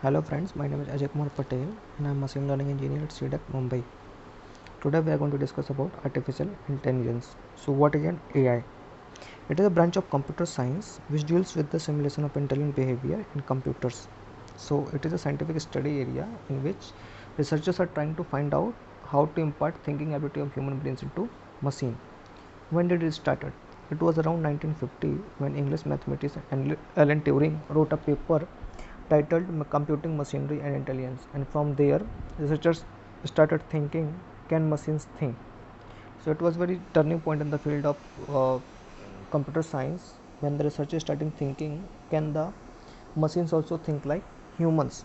Hello friends, my name is Ajay Kumar Patel and I am machine learning engineer at CDEC Mumbai. Today we are going to discuss about artificial intelligence. So what is an AI? It is a branch of computer science which deals with the simulation of intelligent behavior in computers. So it is a scientific study area in which researchers are trying to find out how to impart thinking ability of human brains into machine. When did it started? It was around 1950 when English mathematician Alan Turing wrote a paper titled Computing Machinery and Intelligence, and from there researchers started thinking, can machines think? So it was very turning point in the field of computer science when the researchers started thinking, can the machines also think like humans?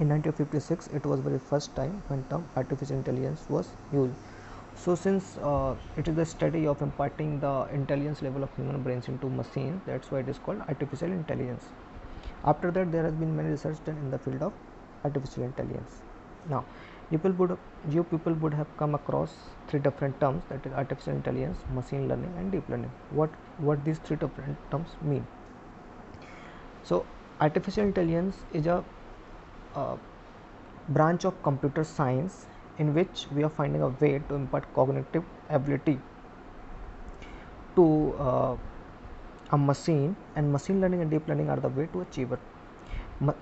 In 1956 it was very first time when term artificial intelligence was used. So since it is the study of imparting the intelligence level of human brains into machines, that's why it is called artificial intelligence. After that, there has been many research done in the field of artificial intelligence. Now, you people would have come across three different terms, that is artificial intelligence, machine learning, and deep learning. What these three different terms mean? So, artificial intelligence is a branch of computer science in which we are finding a way to impart cognitive ability to a machine, and machine learning and deep learning are the way to achieve it.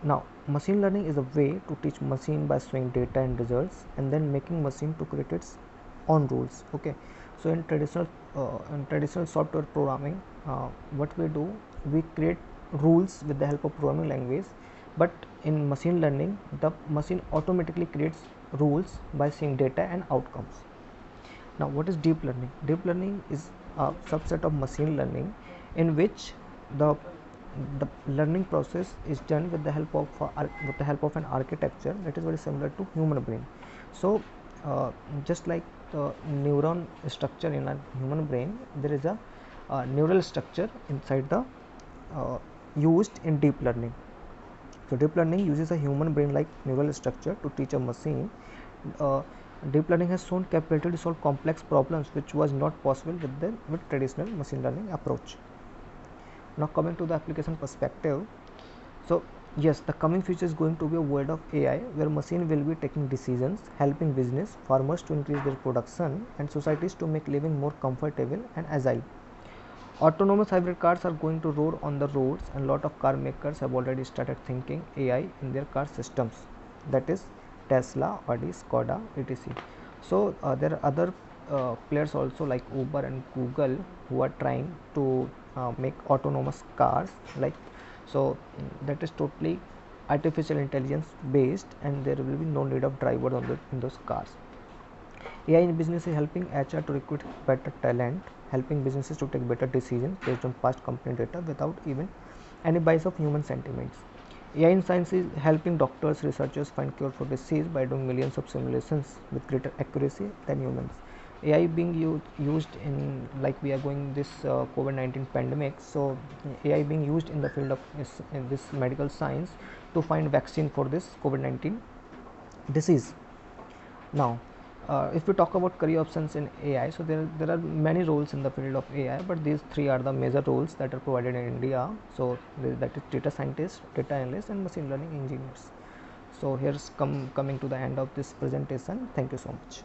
Now, machine learning is a way to teach machine by showing data and results and then making machine to create its own rules. Okay, so in traditional software programming, what we do, we create rules with the help of programming language, but in machine learning the machine automatically creates rules by seeing data and outcomes. Now, what is deep learning? Deep learning is a subset of machine learning in which the the learning process is done with the help of an architecture that is very similar to human brain. So just like the neuron structure in a human brain, there is a neural structure inside the used in deep learning. So deep learning uses a human brain like neural structure to teach a machine. uh, Deep learning has shown capability to solve complex problems which was not possible with traditional machine learning approach. Now coming to the application perspective, so yes, the coming future is going to be a world of AI where machine will be taking decisions, helping business, farmers to increase their production, and societies to make living more comfortable and agile. Autonomous hybrid cars are going to roar on the roads, and a lot of car makers have already started thinking AI in their car systems. That is Tesla, Audi, Skoda, etc. So there are other players also like Uber and Google who are trying to make autonomous cars. That is totally artificial intelligence based, and there will be no need of driver in those cars. AI in business is helping HR to recruit better talent, helping businesses to take better decisions based on past company data without even any bias of human sentiments. AI in science is helping doctors, researchers find cure for disease by doing millions of simulations with greater accuracy than humans. AI being used in, like we are going this COVID-19 pandemic, so AI being used in the field of in this medical science to find vaccine for this COVID-19 disease. Now, if we talk about career options in AI, so there are many roles in the field of AI, but these three are the major roles that are provided in India. So that is data scientist, data analyst, and machine learning engineers. So here's coming to the end of this presentation. Thank you so much.